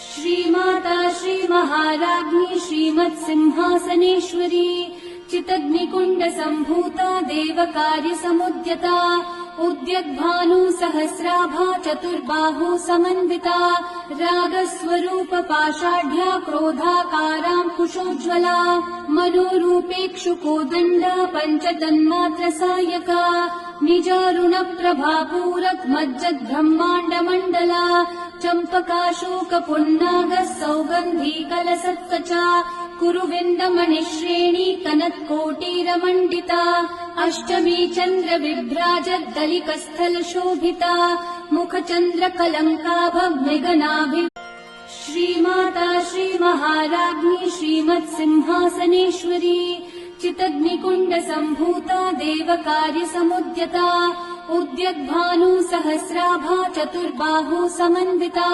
श्रीमाता श्रीमहाराज्ञी श्रीमत्सिंहासनेश्वरी चितग्निकुण्डसम्भूता देवकार्यसमुद्यता उद्यद्भानु सहस्राभा चतुर्बाहु समन्विता रागस्वरूपपाषाढ्या क्रोधाकाराङ्कुशोज्ज्वला मनोरूपेक्षुकोदण्डा पञ्चतन्मात्रसायका निजारुणप्रभापूरग्मज्जद्ब्रह्माण्डमण्डला चम्पकाशोकपुन्नागः सौगन्धीकलसत्सचा कुरुविन्दमणिश्रेणी कनत्कोटीरमण्डिता अष्टमी चन्द्रविभ्राजद्दलिकस्थलशोभिता मुखचन्द्रकलङ्काभमृगनाभि श्रीमाता श्रीमहाराज्ञी श्रीमत्सिंहासनेश्वरी चितग्निकुण्डसम्भूता देवकार्यसमुद्यता उद्यद्भानु सहस्राभा चतुर्बाहु समन्विता